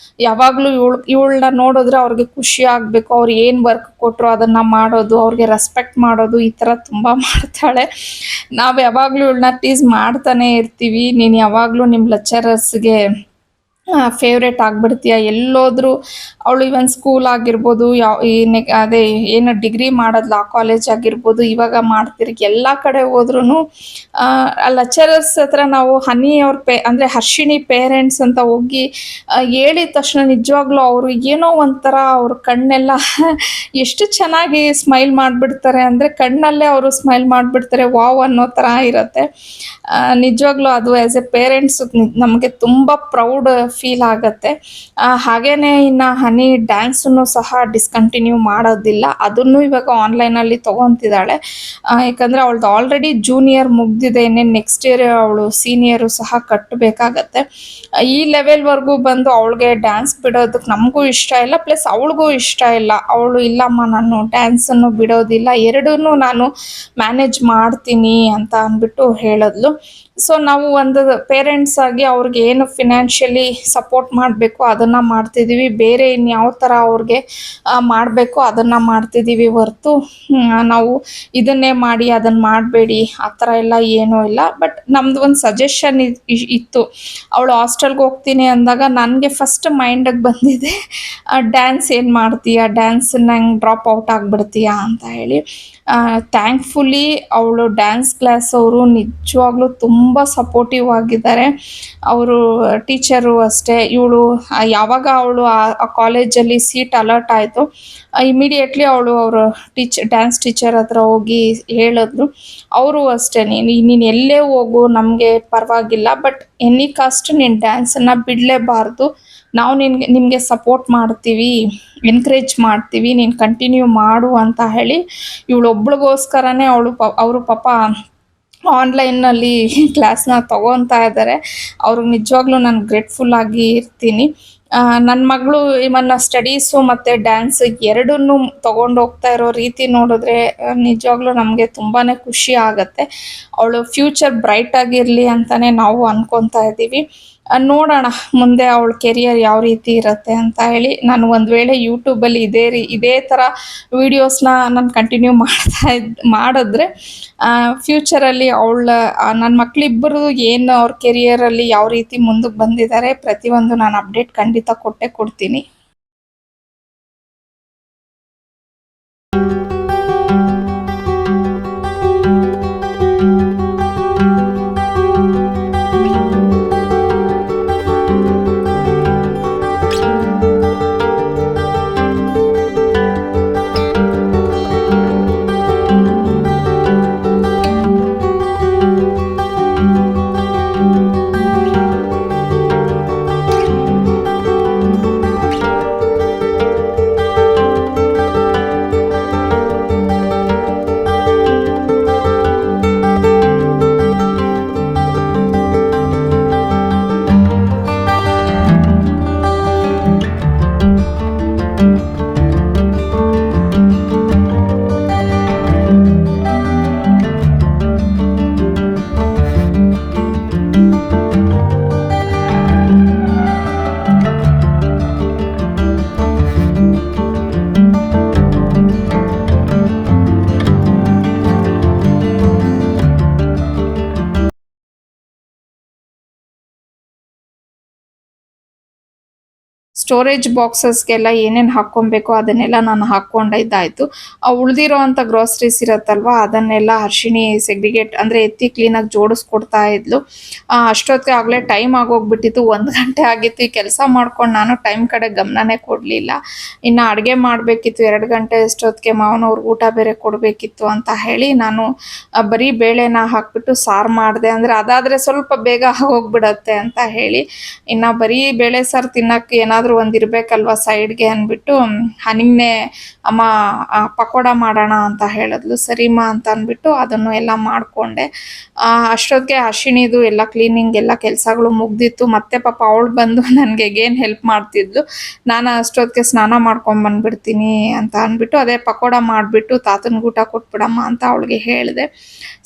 ಯಾವಾಗಲೂ ಇವಳನ್ನ ನೋಡಿದ್ರೆ ಅವ್ರಿಗೆ ಖುಷಿ ಆಗಬೇಕು, ಅವ್ರು ಏನು ವರ್ಕ್ ಕೊಟ್ಟರು ಅದನ್ನು ಮಾಡೋದು, ಅವ್ರಿಗೆ ರೆಸ್ಪೆಕ್ಟ್ ಮಾಡೋದು, ಈ ಥರ ತುಂಬ ಮಾಡ್ತಾಳೆ. ನಾವು ಯಾವಾಗಲೂ ಇವಳನ್ನ ಟೀಸ್ ಮಾಡ್ತಾನೆ ಇರ್ತೀವಿ, ನೀನು ಯಾವಾಗಲೂ ನಿಮ್ಮ ಲೆಕ್ಚರರ್ಸ್ಗೆ ಫೇವ್ರೇಟ್ ಆಗಿಬಿಡ್ತೀಯ. ಎಲ್ಲೋದ್ರೂ ಅವಳು ಇವನ್ ಸ್ಕೂಲ್ ಆಗಿರ್ಬೋದು, ಅದೇ ಏನು ಡಿಗ್ರಿ ಮಾಡೋದ್ಲ ಆ ಕಾಲೇಜ್ ಆಗಿರ್ಬೋದು, ಇವಾಗ ಮಾಡ್ತಿರಿ ಎಲ್ಲ ಕಡೆ ಹೋದ್ರೂ ಲೆಕ್ಚರರ್ಸ್ ಹತ್ರ ನಾವು ಹನಿ ಅವ್ರ ಅಂದರೆ ಹರ್ಷಿಣಿ ಪೇರೆಂಟ್ಸ್ ಅಂತ ಹೋಗಿ ಹೇಳಿದ ತಕ್ಷಣ ನಿಜವಾಗ್ಲೂ ಅವರು ಏನೋ ಒಂಥರ ಅವ್ರ ಕಣ್ಣೆಲ್ಲ ಎಷ್ಟು ಚೆನ್ನಾಗಿ ಸ್ಮೈಲ್ ಮಾಡಿಬಿಡ್ತಾರೆ, ಅಂದರೆ ಕಣ್ಣಲ್ಲೇ ಅವರು ಸ್ಮೈಲ್ ಮಾಡಿಬಿಡ್ತಾರೆ, ವಾವ್ ಅನ್ನೋ ಥರ ಇರುತ್ತೆ. ನಿಜವಾಗ್ಲೂ ಅದು ಆ್ಯಸ್ ಎ ಪೇರೆಂಟ್ಸ್ ನಮಗೆ ತುಂಬ ಪ್ರೌಡ್ ಫೀಲ್ ಆಗುತ್ತೆ. ಹಾಗೇನೆ ಇನ್ನು ಹನಿ ಡ್ಯಾನ್ಸನ್ನು ಸಹ ಡಿಸ್ಕಂಟಿನ್ಯೂ ಮಾಡೋದಿಲ್ಲ, ಅದನ್ನು ಇವಾಗ ಆನ್ಲೈನಲ್ಲಿ ತೊಗೊತಿದ್ದಾಳೆ. ಯಾಕಂದರೆ ಅವಳದು ಆಲ್ರೆಡಿ ಜೂನಿಯರ್ ಮುಗ್ದಿದೆ, ಇನ್ನೇನು ನೆಕ್ಸ್ಟ್ ಇಯರ್ ಅವಳು ಸೀನಿಯರು ಸಹ ಕಟ್ಟಬೇಕಾಗತ್ತೆ. ಈ ಲೆವೆಲ್ವರೆಗೂ ಬಂದು ಅವಳಿಗೆ ಡ್ಯಾನ್ಸ್ ಬಿಡೋದಕ್ಕೆ ನಮಗೂ ಇಷ್ಟ ಇಲ್ಲ, ಪ್ಲಸ್ ಅವಳಿಗೂ ಇಷ್ಟ ಇಲ್ಲ. ಅವಳು ಇಲ್ಲಮ್ಮ ನಾನು ಡ್ಯಾನ್ಸನ್ನು ಬಿಡೋದಿಲ್ಲ, ಎರಡೂ ನಾನು ಮ್ಯಾನೇಜ್ ಮಾಡ್ತೀನಿ ಅಂತ ಅಂದ್ಬಿಟ್ಟು ಹೇಳಿದ್ಲು. ಸೊ ನಾವು ಒಂದು ಪೇರೆಂಟ್ಸ್ ಆಗಿ ಅವ್ರಿಗೆ ಏನು ಫಿನಾನ್ಷಿಯಲಿ ಸಪೋರ್ಟ್ ಮಾಡಬೇಕು ಅದನ್ನು ಮಾಡ್ತಿದ್ದೀವಿ, ಬೇರೆ ಇನ್ಯಾವ ಥರ ಅವ್ರಿಗೆ ಮಾಡಬೇಕು ಅದನ್ನು ಮಾಡ್ತಿದ್ದೀವಿ ಹೊರತು ನಾವು ಇದನ್ನೇ ಮಾಡಿ ಅದನ್ನು ಮಾಡಬೇಡಿ ಆ ಥರ ಎಲ್ಲ ಏನೂ ಇಲ್ಲ. ಬಟ್ ನಮ್ಮದು ಒಂದು ಸಜೆಷನ್ ಇತ್ತು. ಅವಳು ಹಾಸ್ಟೆಲ್ಗೆ ಹೋಗ್ತೀನಿ ಅಂದಾಗ ನನಗೆ ಫಸ್ಟ್ ಮೈಂಡಿಗೆ ಬಂದಿದೆ, ಡ್ಯಾನ್ಸ್ ಏನು ಮಾಡ್ತೀಯಾ, ಡ್ಯಾನ್ಸನ್ನ ಹೆಂಗೆ ಡ್ರಾಪ್ ಔಟ್ ಆಗಿಬಿಡ್ತೀಯಾ ಅಂತ ಹೇಳಿ. ಥ್ಯಾಂಕ್ಫುಲಿ ಅವಳು ಡ್ಯಾನ್ಸ್ ಕ್ಲಾಸ್ ಅವರು ನಿಜವಾಗ್ಲೂ ತುಂಬ ಸಪೋರ್ಟಿವ್ ಆಗಿದ್ದಾರೆ. ಅವರು ಟೀಚರು ಅಷ್ಟೇ. ಇವಳು ಯಾವಾಗ ಅವಳು ಆ ಕಾಲೇಜಲ್ಲಿ ಸೀಟ್ ಅಲರ್ಟ್ ಆಯಿತು, ಇಮಿಡಿಯೇಟ್ಲಿ ಅವರು ಡ್ಯಾನ್ಸ್ ಟೀಚರ್ ಹತ್ರ ಹೋಗಿ ಹೇಳಿದ್ರು. ಅವರು ಅಷ್ಟೇ, ನೀನು ಎಲ್ಲೇ ಹೋಗು ನಮಗೆ ಪರವಾಗಿಲ್ಲ, ಬಟ್ ಎನಿ ಕಾಸ್ಟ್ ನೀನು ಡ್ಯಾನ್ಸನ್ನು ಬಿಡಲೇಬಾರ್ದು, ನಾವು ನಿಮಗೆ ಸಪೋರ್ಟ್ ಮಾಡ್ತೀವಿ, ಎನ್ಕರೇಜ್ ಮಾಡ್ತೀವಿ, ನೀನು ಕಂಟಿನ್ಯೂ ಮಾಡು ಅಂತ ಹೇಳಿ ಇವಳೊಬ್ಳಿಗೋಸ್ಕರನೇ ಅವರು ಪಾಪ ಆನ್ಲೈನಲ್ಲಿ ಕ್ಲಾಸ್ನ ತೊಗೊತಾ ಇದ್ದಾರೆ. ಅವ್ರಿಗೆ ನಿಜವಾಗ್ಲೂ ನಾನು ಗ್ರೇಟ್ಫುಲ್ ಆಗಿ ಇರ್ತೀನಿ. ನನ್ನ ಮಗಳು ಇವನ್ನ ಸ್ಟಡೀಸು ಮತ್ತು ಡ್ಯಾನ್ಸ್ ಎರಡನ್ನೂ ತೊಗೊಂಡು ಹೋಗ್ತಾ ಇರೋ ರೀತಿ ನೋಡಿದ್ರೆ ನಿಜವಾಗ್ಲೂ ನಮಗೆ ತುಂಬಾ ಖುಷಿ ಆಗುತ್ತೆ. ಅವಳು ಫ್ಯೂಚರ್ ಬ್ರೈಟ್ ಆಗಿರಲಿ ಅಂತಲೇ ನಾವು ಅನ್ಕೊತಾ ಇದ್ದೀವಿ. ನೋಡೋಣ ಮುಂದೆ ಅವಳ ಕೆರಿಯರ್ ಯಾವ ರೀತಿ ಇರುತ್ತೆ ಅಂತ ಹೇಳಿ. ನಾನು ಒಂದು ವೇಳೆ ಯೂಟ್ಯೂಬಲ್ಲಿ ಇದೇ ಥರ ವೀಡಿಯೋಸ್ನ ನಾನು ಕಂಟಿನ್ಯೂ ಮಾಡಿದ್ರೆ ಫ್ಯೂಚರಲ್ಲಿ ನನ್ನ ಮಕ್ಕಳಿಬ್ಬರು ಏನು ಅವ್ರ ಕೆರಿಯರಲ್ಲಿ ಯಾವ ರೀತಿ ಮುಂದಕ್ಕೆ ಬಂದಿದ್ದಾರೆ ಪ್ರತಿಯೊಂದು ನಾನು ಅಪ್ಡೇಟ್ ಖಂಡಿತ ಕೊಟ್ಟೇ ಕೊಡ್ತೀನಿ. ಸ್ಟೋರೇಜ್ ಬಾಕ್ಸಸ್ಗೆಲ್ಲ ಏನೇನು ಹಾಕ್ಕೊಬೇಕು ಅದನ್ನೆಲ್ಲ ನಾನು ಹಾಕ್ಕೊಂಡಿದ್ದಾಯಿತು. ಉಳಿದಿರೋ ಅಂಥ ಗ್ರೋಸರೀಸ್ ಇರುತ್ತಲ್ವ ಅದನ್ನೆಲ್ಲ ಹರ್ಷಿಣಿ ಸೆಗ್ರಿಗೇಟ್ ಅಂದರೆ ಎತ್ತಿ ಕ್ಲೀನಾಗಿ ಜೋಡಿಸ್ಕೊಡ್ತಾ ಇದ್ಲು. ಅಷ್ಟೊತ್ತಿಗೆ ಆಗಲೇ ಟೈಮ್ ಆಗೋಗ್ಬಿಟ್ಟಿತ್ತು, 1 ಗಂಟೆ ಆಗಿತ್ತು. ಈ ಕೆಲಸ ಮಾಡ್ಕೊಂಡು ನಾನು ಟೈಮ್ ಕಡೆ ಗಮನನೇ ಕೊಡಲಿಲ್ಲ. ಇನ್ನು ಅಡುಗೆ ಮಾಡಬೇಕಿತ್ತು, 2 ಗಂಟೆ ಅಷ್ಟೊತ್ತಿಗೆ ಮಾವನವ್ರಿಗೆ ಊಟ ಬೇರೆ ಕೊಡಬೇಕಿತ್ತು ಅಂತ ಹೇಳಿ ನಾನು ಬರೀ ಬೇಳೆನ ಹಾಕ್ಬಿಟ್ಟು ಸಾರು ಮಾಡಿದೆ. ಅಂದರೆ ಅದಾದರೆ ಸ್ವಲ್ಪ ಬೇಗ ಹೋಗ್ಬಿಡತ್ತೆ ಅಂತ ಹೇಳಿ. ಇನ್ನು ಬರೀ ಬೇಳೆ ಸಾರು ತಿನ್ನೋಕ್ಕೆ ಏನಾದರೂ ಒಂದು ಇರಬೇಕಲ್ವ ಸೈಡ್ಗೆ ಅಂದ್ಬಿಟ್ಟು ಹನಿಗ್ನೆ ಅಮ್ಮ ಪಕೋಡ ಮಾಡೋಣ ಅಂತ ಹೇಳಿದ್ಲು. ಸರಿಮ್ಮ ಅಂತ ಅಂದ್ಬಿಟ್ಟು ಅದನ್ನು ಎಲ್ಲ ಮಾಡಿಕೊಂಡೆ. ಅಷ್ಟೊತ್ತಿಗೆ ಅಶ್ವಿನಿದು ಎಲ್ಲ ಕ್ಲೀನಿಂಗ್ ಎಲ್ಲ ಕೆಲಸಗಳು ಮುಗ್ದಿತ್ತು. ಮತ್ತೆ ಪಾಪ ಅವಳು ಬಂದು ನನಗೆ ಅಗೇನ್ ಹೆಲ್ಪ್ ಮಾಡ್ತಿದ್ಲು. ನಾನು ಅಷ್ಟೊತ್ತಿಗೆ ಸ್ನಾನ ಮಾಡ್ಕೊಂಬಂದ್ಬಿಡ್ತೀನಿ ಅಂತ ಅಂದ್ಬಿಟ್ಟು ಅದೇ ಪಕೋಡ ಮಾಡಿಬಿಟ್ಟು ತಾತನಿಗೆ ಊಟ ಕೊಟ್ಬಿಡಮ್ಮ ಅಂತ ಅವಳಿಗೆ ಹೇಳಿದೆ.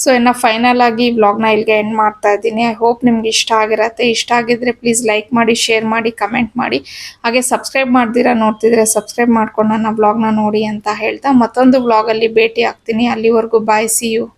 ಸೊ ಇನ್ನು ಫೈನಲ್ ಆಗಿ ವ್ಲಾಗ್ನ ಇಲ್ಲಿಗೆ ಎಂಡ್ ಮಾಡ್ತಾ ಇದ್ದೀನಿ. ಐ ಹೋಪ್ ನಿಮ್ಗೆ ಇಷ್ಟ ಆಗಿರತ್ತೆ. ಇಷ್ಟ ಆಗಿದ್ರೆ ಪ್ಲೀಸ್ ಲೈಕ್ ಮಾಡಿ, ಶೇರ್ ಮಾಡಿ, ಕಮೆಂಟ್ ಮಾಡಿ. ಹಾಗೆ ಸಬ್ಸ್ಕ್ರೈಬ್ ಮಾಡ್ದಿರಾ ನೋಡ್ತಿದ್ರೆ ಸಬ್ಸ್ಕ್ರೈಬ್ ಮಾಡ್ಕೊಂಡು ನನ್ನ ವ್ಲಾಗ್ನ ನೋಡಿ ಅಂತ ಹೇಳ್ತಾ ಮತ್ತೊಂದು ವ್ಲಾಗಲ್ಲಿ ಭೇಟಿ ಆಗ್ತೀನಿ. ಅಲ್ಲಿವರೆಗೂ ಬಾಯ್, ಸಿ ಯು.